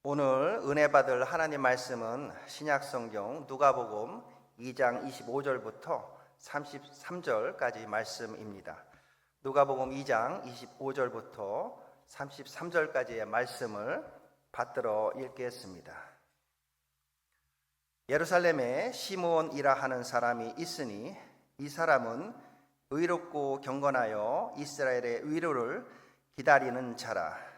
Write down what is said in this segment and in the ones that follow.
오늘 은혜 받을 하나님 말씀은 신약성경 누가복음 2장 25절부터 33절까지 말씀입니다. 누가복음 2장 25절부터 33절까지의 말씀을 받들어 읽겠습니다. 예루살렘에 시므온이라 하는 사람이 있으니 이 사람은 의롭고 경건하여 이스라엘의 위로를 기다리는 자라.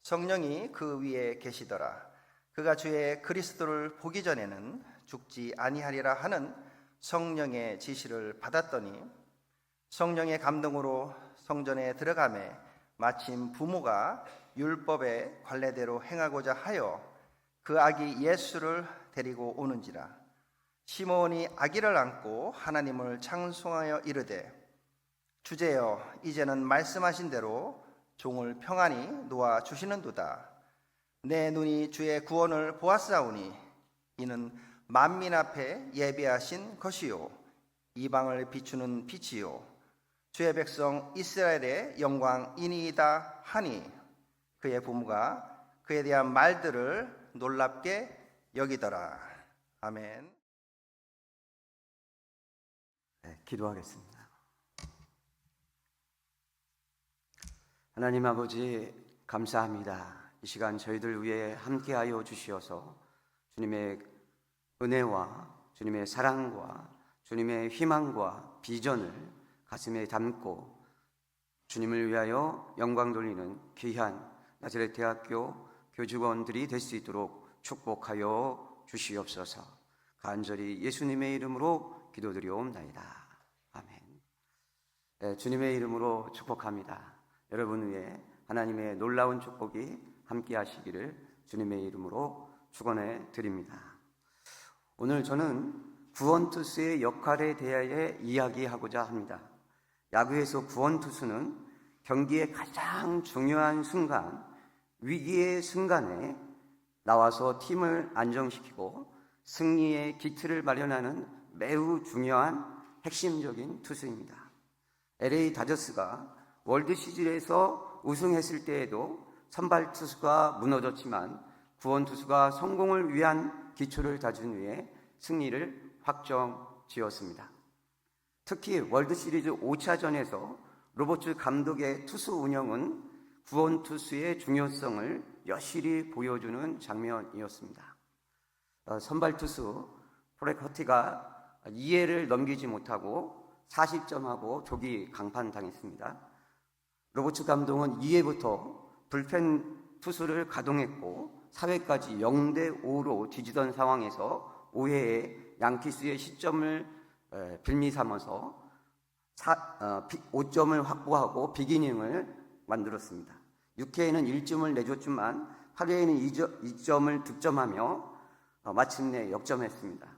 성령이 그 위에 계시더라. 그가 주의 그리스도를 보기 전에는 죽지 아니하리라 하는 성령의 지시를 받았더니 성령의 감동으로 성전에 들어가매 마침 부모가 율법의 관례대로 행하고자 하여 그 아기 예수를 데리고 오는지라. 시므온이 아기를 안고 하나님을 찬송하여 이르되 주제여 이제는 말씀하신 대로 종을 평안히 놓아 주시는도다. 내 눈이 주의 구원을 보았사오니 이는 만민 앞에 예비하신 것이요 이방을 비추는 빛이요 주의 백성 이스라엘의 영광이니이다 하니 그의 부모가 그에 대한 말들을 놀랍게 여기더라. 아멘. 기도하겠습니다. 하나님 아버지 감사합니다. 이 시간 저희들 위해 함께하여 주시어서 주님의 은혜와 주님의 사랑과 주님의 희망과 비전을 가슴에 담고 주님을 위하여 영광 돌리는 귀한 나사렛 대학교 교직원들이 될 수 있도록 축복하여 주시옵소서. 간절히 예수님의 이름으로 기도드리옵나이다. 아멘. 주님의 이름으로 축복합니다. 여러분 위에 하나님의 놀라운 축복이 함께 하시기를 주님의 이름으로 축원해 드립니다. 오늘 저는 구원투수의 역할에 대하여 이야기하고자 합니다. 야구에서 구원투수는 경기의 가장 중요한 순간, 위기의 순간에 나와서 팀을 안정시키고 승리의 기틀을 마련하는 매우 중요한 핵심적인 투수입니다. LA 다저스가 월드 시리즈에서 우승했을 때에도 선발 투수가 무너졌지만 구원 투수가 성공을 위한 기초를 다진 후에 승리를 확정지었습니다. 특히 월드 시리즈 5차전에서 로버츠 감독의 투수 운영은 구원 투수의 중요성을 여실히 보여주는 장면이었습니다. 선발 투수 프렉 허티가 2회를 넘기지 못하고 40점하고 조기 강판당했습니다. 로버츠 감독은 2회부터 불펜 투수를 가동했고 4회까지 0대5로 뒤지던 상황에서 5회에 양키스의 시점을 빌미 삼아서 5점을 확보하고 비기닝을 만들었습니다. 6회에는 1점을 내줬지만 8회에는 2점을 득점하며 마침내 역점했습니다.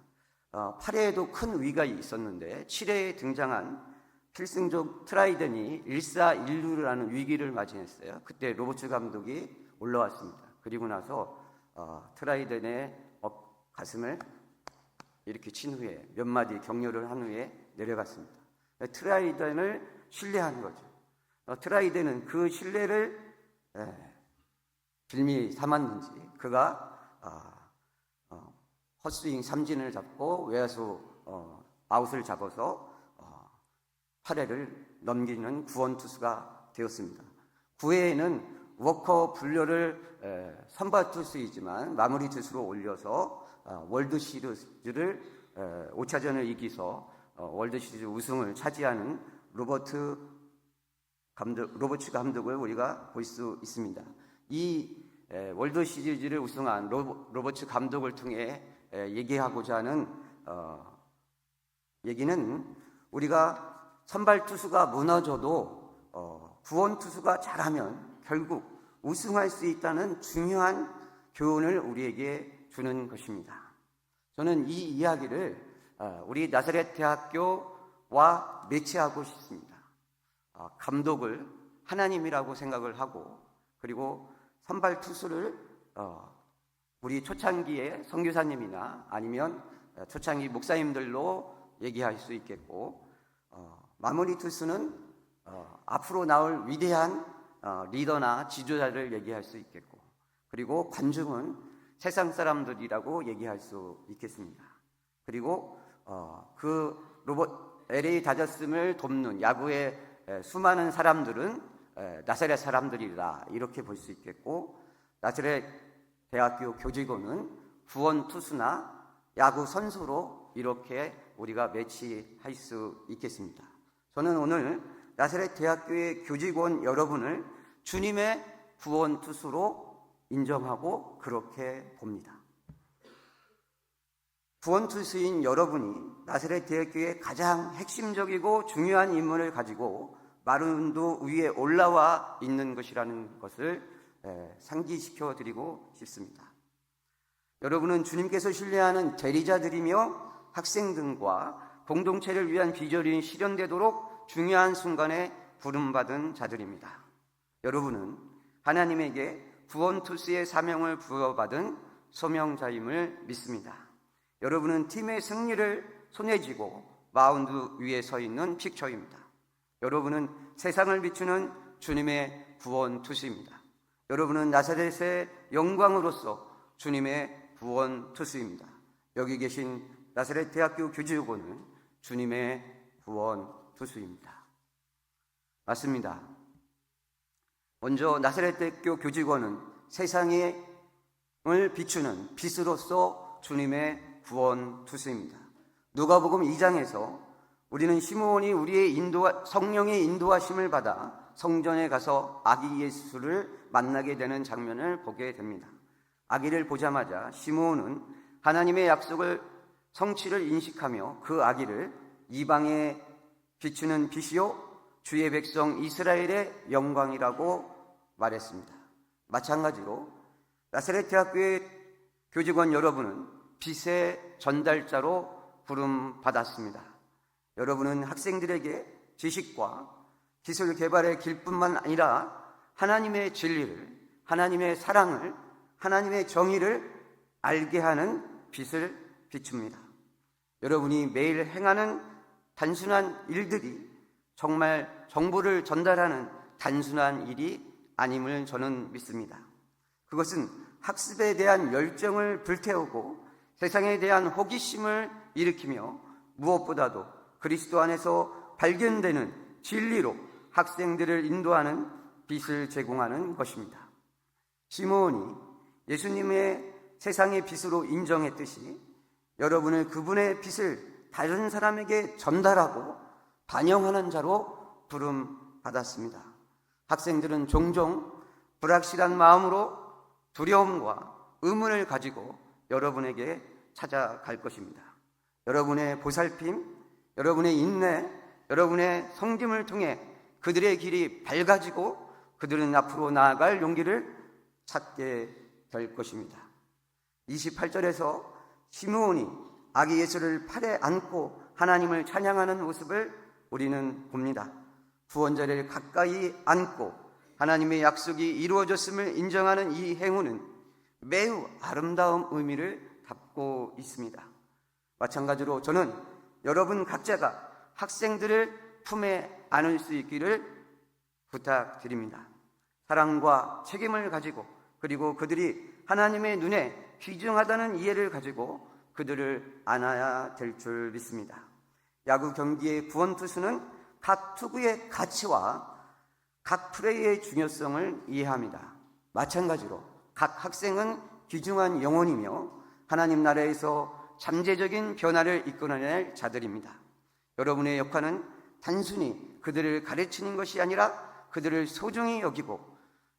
8회에도 큰 위기가 있었는데 7회에 등장한 필승적 트라이든이 1-4-1루라는 위기를 맞이했어요. 그때 로버츠 감독이 올라왔습니다. 그리고 나서 트라이든의 가슴을 이렇게 친 후에 몇 마디 격려를 한 후에 내려갔습니다. 트라이든을 신뢰한 거죠. 트라이든은 그 신뢰를 빌미 삼았는지 그가 헛스윙 삼진을 잡고 외야수 아웃을 잡아서 8회를 넘기는 구원 투수가 되었습니다. 9회에는 워커 불려를 선발 투수이지만 마무리 투수로 올려서 월드 시리즈를 5차전을 이기서 월드 시리즈 우승을 차지하는 로버츠 감독을 우리가 볼 수 있습니다. 이 월드 시리즈를 우승한 로버츠 감독을 통해 얘기하고자 하는 얘기는 우리가 선발 투수가 무너져도 구원 투수가 잘하면 결국 우승할 수 있다는 중요한 교훈을 우리에게 주는 것입니다. 저는 이 이야기를 우리 나사렛 대학교와 매치하고 싶습니다. 감독을 하나님이라고 생각을 하고 그리고 선발 투수를 우리 초창기의 선교사님이나 아니면 초창기 목사님들로 얘기할 수 있겠고 마무리 투수는 앞으로 나올 위대한 리더나 지도자를 얘기할 수 있겠고 그리고 관중은 세상 사람들이라고 얘기할 수 있겠습니다. 그리고 그 LA 다저스를 돕는 야구의 수많은 사람들은 나사렛 사람들이다, 이렇게 볼 수 있겠고, 나사렛 대학교 교직원은 구원 투수나 야구 선수로 이렇게 우리가 매치할 수 있겠습니다. 저는 오늘 나사렛 대학교의 교직원 여러분을 주님의 구원 투수로 인정하고 그렇게 봅니다. 구원 투수인 여러분이 나사렛 대학교의 가장 핵심적이고 중요한 임무를 가지고 마룬도 위에 올라와 있는 것이라는 것을 상기시켜 드리고 싶습니다. 여러분은 주님께서 신뢰하는 대리자들이며 학생 등과 공동체를 위한 비전이 실현되도록 중요한 순간에 부름받은 자들입니다. 여러분은 하나님에게 구원 투수의 사명을 부여받은 소명자임을 믿습니다. 여러분은 팀의 승리를 손에 쥐고 마운드 위에 서 있는 픽처입니다. 여러분은 세상을 비추는 주님의 구원 투수입니다. 여러분은 나사렛의 영광으로서 주님의 구원 투수입니다. 여기 계신 나사렛 대학교 교직원은 주님의 구원 투수입니다. 맞습니다. 먼저 나사렛 대학교 교직원은 세상을 비추는 빛으로서 주님의 구원 투수입니다. 누가복음 2장에서 우리는 시므온이 우리의 성령의 인도하심을 받아 성전에 가서 아기 예수를 만나게 되는 장면을 보게 됩니다. 아기를 보자마자 시므온은 하나님의 약속을 성취를 인식하며 그 아기를 이방에 비추는 빛이요 주의 백성 이스라엘의 영광이라고 말했습니다. 마찬가지로 나사렛 대학교의 교직원 여러분은 빛의 전달자로 부름받았습니다. 여러분은 학생들에게 지식과 기술 개발의 길뿐만 아니라 하나님의 진리를, 하나님의 사랑을, 하나님의 정의를 알게 하는 빛을 비춥니다. 여러분이 매일 행하는 단순한 일들이 정말 정보를 전달하는 단순한 일이 아님을 저는 믿습니다. 그것은 학습에 대한 열정을 불태우고 세상에 대한 호기심을 일으키며 무엇보다도 그리스도 안에서 발견되는 진리로 학생들을 인도하는 빛을 제공하는 것입니다. 시므온이 예수님의 세상의 빛으로 인정했듯이 여러분을 그분의 빛을 다른 사람에게 전달하고 반영하는 자로 부름받았습니다. 학생들은 종종 불확실한 마음으로 두려움과 의문을 가지고 여러분에게 찾아갈 것입니다. 여러분의 보살핌, 여러분의 인내, 여러분의 성김을 통해 그들의 길이 밝아지고 그들은 앞으로 나아갈 용기를 찾게 될 것입니다. 28절에서 시므온이 아기 예수를 팔에 안고 하나님을 찬양하는 모습을 우리는 봅니다. 구원자를 가까이 안고 하나님의 약속이 이루어졌음을 인정하는 이 행위는 매우 아름다운 의미를 담고 있습니다. 마찬가지로 저는 여러분 각자가 학생들을 품에 안을 수 있기를 부탁드립니다. 사랑과 책임을 가지고 그리고 그들이 하나님의 눈에 귀중하다는 이해를 가지고 그들을 안아야 될 줄 믿습니다. 야구 경기의 구원 투수는 각 투구의 가치와 각 플레이의 중요성을 이해합니다. 마찬가지로 각 학생은 귀중한 영혼이며 하나님 나라에서 잠재적인 변화를 이끌어낼 자들입니다. 여러분의 역할은 단순히 그들을 가르치는 것이 아니라 그들을 소중히 여기고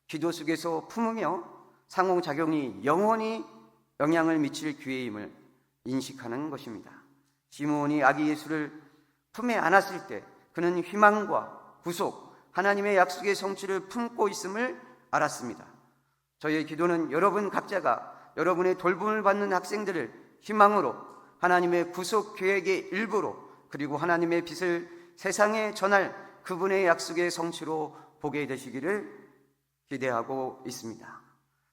기도 속에서 품으며 상호작용이 영원히 영향을 미칠 기회임을 인식하는 것입니다. 시므온이 아기 예수를 품에 안았을 때 그는 희망과 구속, 하나님의 약속의 성취를 품고 있음을 알았습니다. 저의 기도는 여러분 각자가 여러분의 돌봄을 받는 학생들을 희망으로 하나님의 구속 계획의 일부로 그리고 하나님의 빛을 세상에 전할 그분의 약속의 성취로 보게 되시기를 기대하고 있습니다.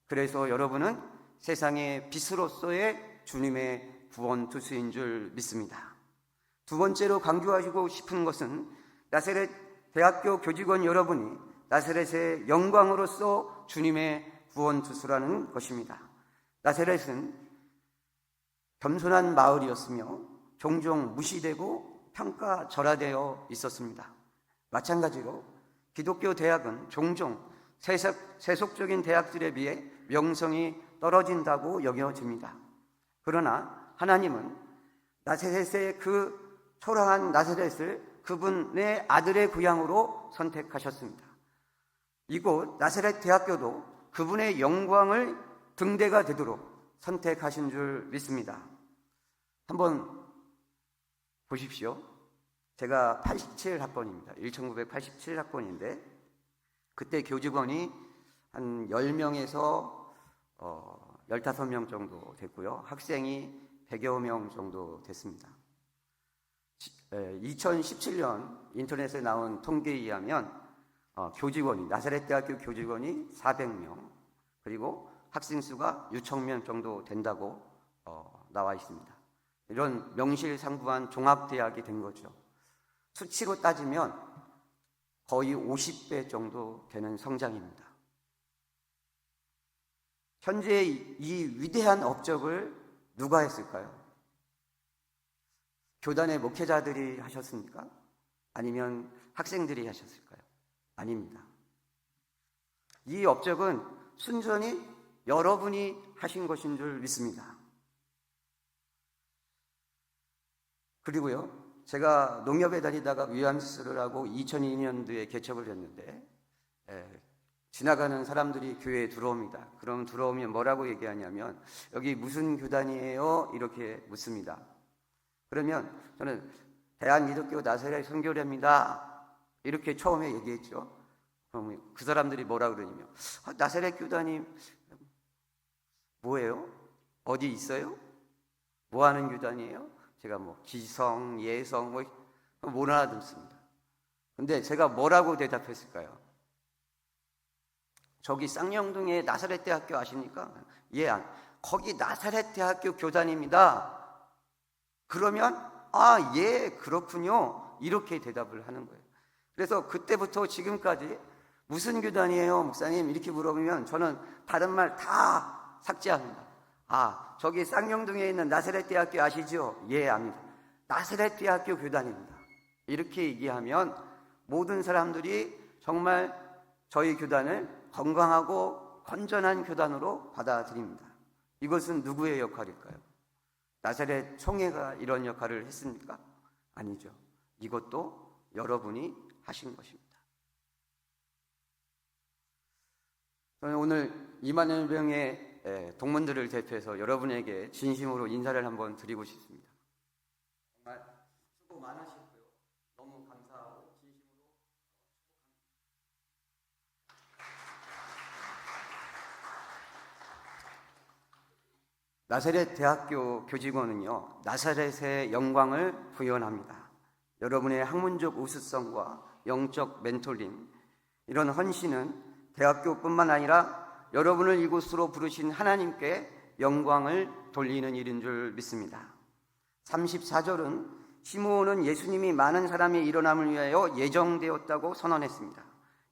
그래서 여러분은 세상의 빛으로서의 주님의 구원 투수인 줄 믿습니다. 두 번째로 강조하시고 싶은 것은 나사렛 대학교 교직원 여러분이 나사렛의 영광으로서 주님의 구원 투수라는 것입니다. 나사렛은 겸손한 마을이었으며 종종 무시되고 평가절하되어 있었습니다. 마찬가지로 기독교 대학은 종종 세속적인 대학들에 비해 명성이 떨어진다고 여겨집니다. 그러나 하나님은 나사렛의 그 초라한 나사렛을 그분의 아들의 고향으로 선택하셨습니다. 이곳 나사렛 대학교도 그분의 영광을 등대가 되도록 선택하신 줄 믿습니다. 한번 보십시오. 제가 87학번입니다. 1987학번인데 그때 교직원이 한 10명에서 15명 정도 됐고요. 학생이 100여 명 정도 됐습니다. 2017년 인터넷에 나온 통계에 의하면 나사렛 대학교 교직원이 400명, 그리고 학생 수가 6천 명 정도 된다고 나와 있습니다. 이런 명실상부한 종합대학이 된 거죠. 수치로 따지면 거의 50배 정도 되는 성장입니다. 현재 이 위대한 업적을 누가 했을까요? 교단의 목회자들이 하셨습니까? 아니면 학생들이 하셨을까요? 아닙니다. 이 업적은 순전히 여러분이 하신 것인 줄 믿습니다. 그리고요, 제가 농협에 다니다가 위암수술을 하고 2002년도에 개척을 했는데 지나가는 사람들이 교회에 들어옵니다. 그럼 들어오면 뭐라고 얘기하냐면 여기 무슨 교단이에요? 이렇게 묻습니다. 그러면 저는 대한기독교 나사렛 선교회입니다. 이렇게 처음에 얘기했죠. 그럼 그 사람들이 뭐라 그러냐면 나사렛 교단이 뭐예요? 어디 있어요? 뭐 하는 교단이에요? 제가 기성, 예성 못 알아듣습니다. 근데 제가 뭐라고 대답했을까요? 저기 쌍용동에 나사렛 대학교 아십니까? 예, 거기 나사렛 대학교 교단입니다. 그러면 예, 그렇군요. 이렇게 대답을 하는 거예요. 그래서 그때부터 지금까지 무슨 교단이에요, 목사님? 이렇게 물어보면 저는 다른 말 다 삭제합니다. 저기 쌍용동에 있는 나사렛 대학교 아시죠? 예, 압니다. 나사렛 대학교 교단입니다. 이렇게 얘기하면 모든 사람들이 정말 저희 교단을 건강하고 건전한 교단으로 받아들입니다. 이것은 누구의 역할일까요? 나사렛 총회가 이런 역할을 했습니까? 아니죠. 이것도 여러분이 하신 것입니다. 저는 오늘 2만여 명의 동문들을 대표해서 여러분에게 진심으로 인사를 한번 드리고 싶습니다. 정말 수고 많으셨고요. 너무 감사하고 진심으로 나사렛 대학교 교직원은요, 나사렛의 영광을 부연합니다. 여러분의 학문적 우수성과 영적 멘토링, 이런 헌신은 대학교뿐만 아니라 여러분을 이곳으로 부르신 하나님께 영광을 돌리는 일인 줄 믿습니다. 34절은 시므온은 예수님이 많은 사람의 일어남을 위하여 예정되었다고 선언했습니다.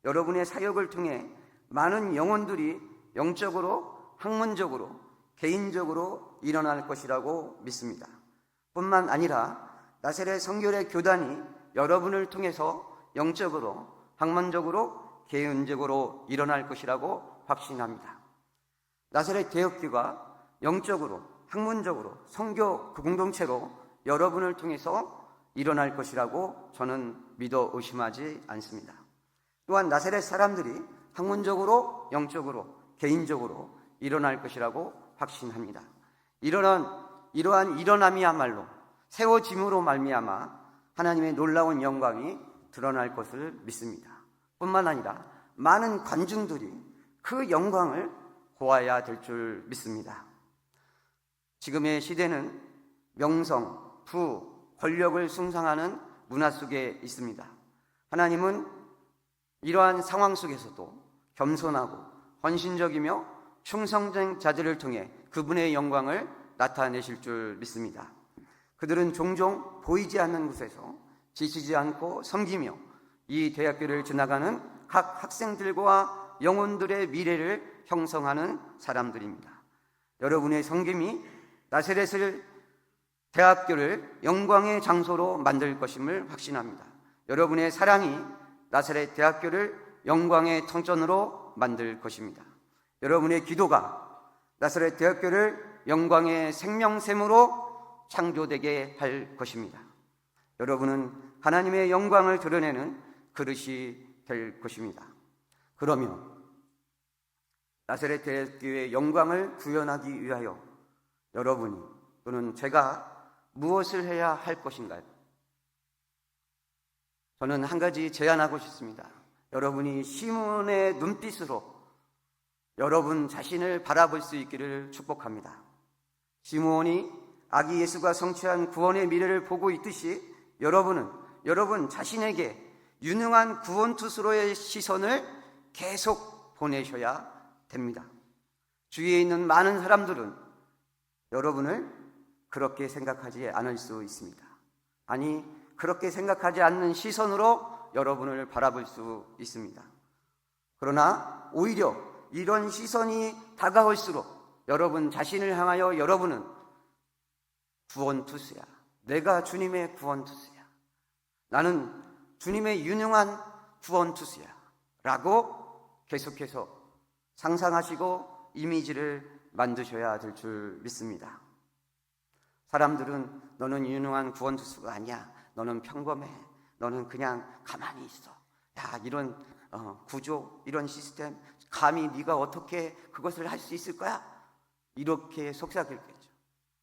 여러분의 사역을 통해 많은 영혼들이 영적으로, 학문적으로, 개인적으로 일어날 것이라고 믿습니다. 뿐만 아니라 나사렛 선교회 교단이 여러분을 통해서 영적으로, 학문적으로, 개인적으로 일어날 것이라고 확신합니다. 나사렛 대학교가 영적으로, 학문적으로, 선교 공동체로 여러분을 통해서 일어날 것이라고 저는 믿어 의심하지 않습니다. 또한 나사렛 사람들이 학문적으로, 영적으로, 개인적으로 일어날 것이라고 확신합니다. 이러한 일어남이야말로 세워짐으로 말미암아 하나님의 놀라운 영광이 드러날 것을 믿습니다. 뿐만 아니라 많은 관중들이 그 영광을 보아야 될 줄 믿습니다. 지금의 시대는 명성, 부, 권력을 숭상하는 문화 속에 있습니다. 하나님은 이러한 상황 속에서도 겸손하고 헌신적이며 충성된 자들을 통해 그분의 영광을 나타내실 줄 믿습니다. 그들은 종종 보이지 않는 곳에서 지치지 않고 섬기며 이 대학교를 지나가는 각 학생들과 영혼들의 미래를 형성하는 사람들입니다. 여러분의 섬김이 나사렛을 대학교를 영광의 장소로 만들 것임을 확신합니다. 여러분의 사랑이 나사렛 대학교를 영광의 성전으로 만들 것입니다. 여러분의 기도가 나사렛 대학교를 영광의 생명샘으로 창조되게 할 것입니다. 여러분은 하나님의 영광을 드러내는 그릇이 될 것입니다. 그러면 나사렛 대학교의 영광을 구현하기 위하여 여러분이 또는 제가 무엇을 해야 할 것인가요? 저는 한 가지 제안하고 싶습니다. 여러분이 시몬의 눈빛으로 여러분 자신을 바라볼 수 있기를 축복합니다. 시몬이 아기 예수가 성취한 구원의 미래를 보고 있듯이 여러분은 여러분 자신에게 유능한 구원투수로의 시선을 계속 보내셔야 됩니다. 주위에 있는 많은 사람들은 여러분을 그렇게 생각하지 않을 수 있습니다. 아니, 그렇게 생각하지 않는 시선으로 여러분을 바라볼 수 있습니다. 그러나 오히려 이런 시선이 다가올수록 여러분 자신을 향하여 여러분은 구원투수야. 내가 주님의 구원투수야. 나는 주님의 유능한 구원투수야. 라고 계속해서 상상하시고 이미지를 만드셔야 될 줄 믿습니다. 사람들은 너는 유능한 구원투수가 아니야. 너는 평범해. 너는 그냥 가만히 있어. 야, 이런 구조, 이런 시스템, 감히 네가 어떻게 그것을 할 수 있을 거야? 이렇게 속삭이겠죠.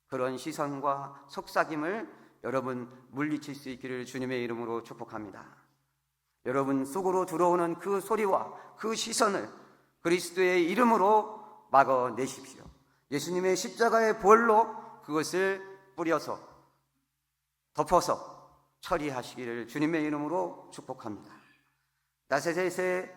그런 시선과 속삭임을 여러분 물리칠 수 있기를 주님의 이름으로 축복합니다. 여러분 속으로 들어오는 그 소리와 그 시선을 그리스도의 이름으로 막아내십시오. 예수님의 십자가의 볼로 그것을 뿌려서 덮어서 처리하시기를 주님의 이름으로 축복합니다. 나사렛의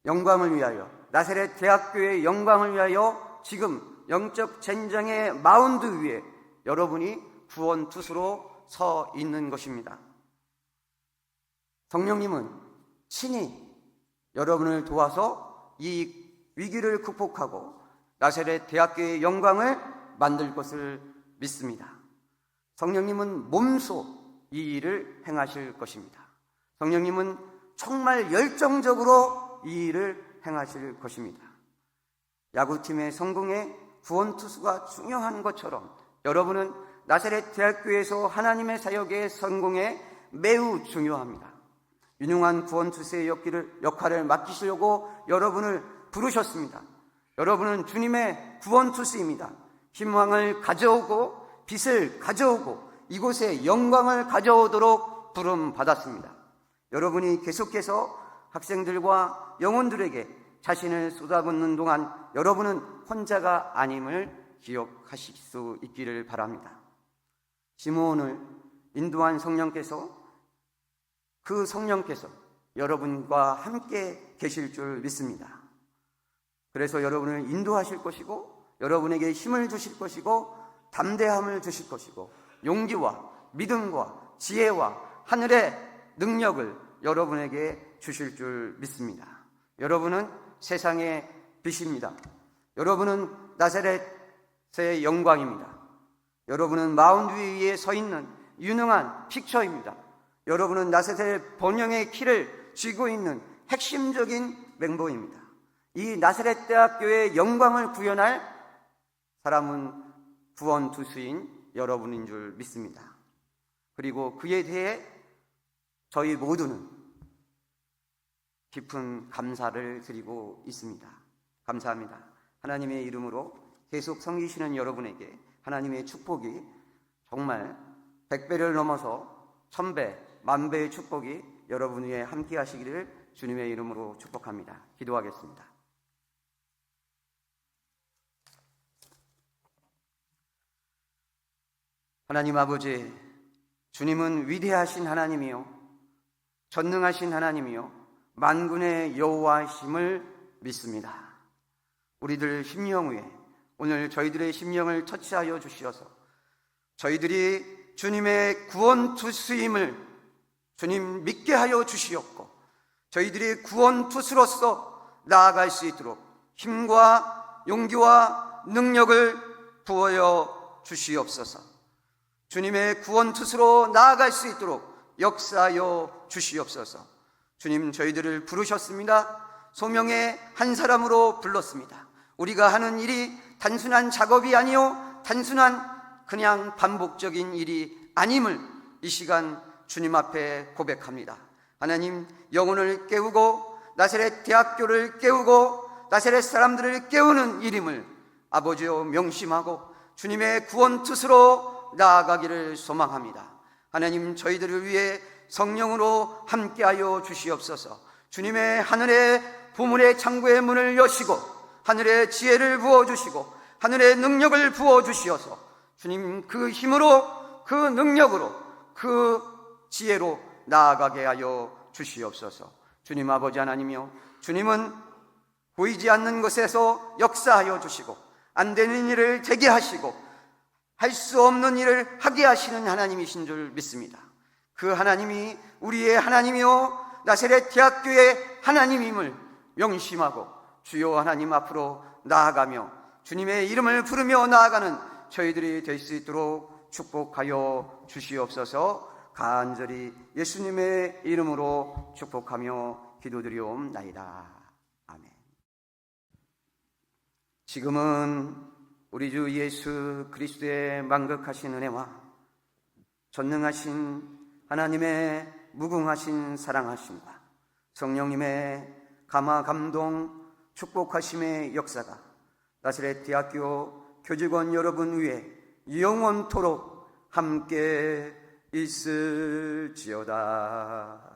영광을 위하여, 나사렛 대학교의 영광을 위하여 지금 영적 젠장의 마운드 위에 여러분이 구원투수로 서 있는 것입니다. 성령님은 친히 여러분을 도와서 이 위기를 극복하고 나사렛 대학교의 영광을 만들 것을 믿습니다. 성령님은 몸소 이 일을 행하실 것입니다. 성령님은 정말 열정적으로 이 일을 행하실 것입니다. 야구팀의 성공에 구원투수가 중요한 것처럼 여러분은 나사렛 대학교에서 하나님의 사역의 성공에 매우 중요합니다. 유능한 구원투수의 역할을 맡기시려고 여러분을 부르셨습니다. 여러분은 주님의 구원투수입니다. 희망을 가져오고 빛을 가져오고 이곳에 영광을 가져오도록 부름받았습니다. 여러분이 계속해서 학생들과 영혼들에게 자신을 쏟아붓는 동안 여러분은 혼자가 아님을 기억하실 수 있기를 바랍니다. 시므온을 인도한 성령께서 그 성령께서 여러분과 함께 계실 줄 믿습니다. 그래서 여러분을 인도하실 것이고 여러분에게 힘을 주실 것이고 담대함을 주실 것이고 용기와 믿음과 지혜와 하늘의 능력을 여러분에게 주실 줄 믿습니다. 여러분은 세상의 빛입니다. 여러분은 나사렛의 영광입니다. 여러분은 마운드 위에 서 있는 유능한 픽처입니다. 여러분은 나사렛 번영의 키를 쥐고 있는 핵심적인 멤버입니다. 이 나사렛 대학교의 영광을 구현할 사람은 구원투수인 여러분인 줄 믿습니다. 그리고 그에 대해 저희 모두는 깊은 감사를 드리고 있습니다. 감사합니다. 하나님의 이름으로 계속 섬기시는 여러분에게 하나님의 축복이 정말 100배를 넘어서 1000배, 10,000배의 축복이 여러분 위에 함께 하시기를 주님의 이름으로 축복합니다. 기도하겠습니다. 하나님 아버지, 주님은 위대하신 하나님이요 전능하신 하나님이요 만군의 여호와심을 믿습니다. 우리들 심령 위에 오늘 저희들의 심령을 터치하여 주시어서 저희들이 주님의 구원투수임을 주님 믿게 하여 주시옵고 저희들이 구원투수로서 나아갈 수 있도록 힘과 용기와 능력을 부어여 주시옵소서. 주님의 구원 투수로 나아갈 수 있도록 역사하여 주시옵소서. 주님, 저희들을 부르셨습니다. 소명의 한 사람으로 불렀습니다. 우리가 하는 일이 단순한 작업이 아니요 단순한 그냥 반복적인 일이 아님을 이 시간 주님 앞에 고백합니다. 하나님, 영혼을 깨우고 나사렛 대학교를 깨우고 나사렛 사람들을 깨우는 일임을 아버지여 명심하고 주님의 구원 뜻으로 나아가기를 소망합니다. 하나님, 저희들을 위해 성령으로 함께하여 주시옵소서. 주님의 하늘의 보물의 창고의 문을 여시고 하늘의 지혜를 부어주시고 하늘의 능력을 부어주시어서 주님, 그 힘으로 그 능력으로 그 지혜로 나아가게 하여 주시옵소서. 주님 아버지 하나님이여, 주님은 보이지 않는 것에서 역사하여 주시고 안 되는 일을 되게 하시고 할 수 없는 일을 하게 하시는 하나님이신 줄 믿습니다. 그 하나님이 우리의 하나님이요 나사렛 대학교의 하나님임을 명심하고 주여 하나님 앞으로 나아가며 주님의 이름을 부르며 나아가는 저희들이 될 수 있도록 축복하여 주시옵소서. 간절히 예수님의 이름으로 축복하며 기도드리옵나이다. 아멘. 지금은 우리 주 예수 그리스도의 만극하신 은혜와 전능하신 하나님의 무궁하신 사랑하심과 성령님의 감화 감동 축복하심의 역사가 나사렛 대학교 교직원 여러분 위에 영원토록 함께 있을지어다.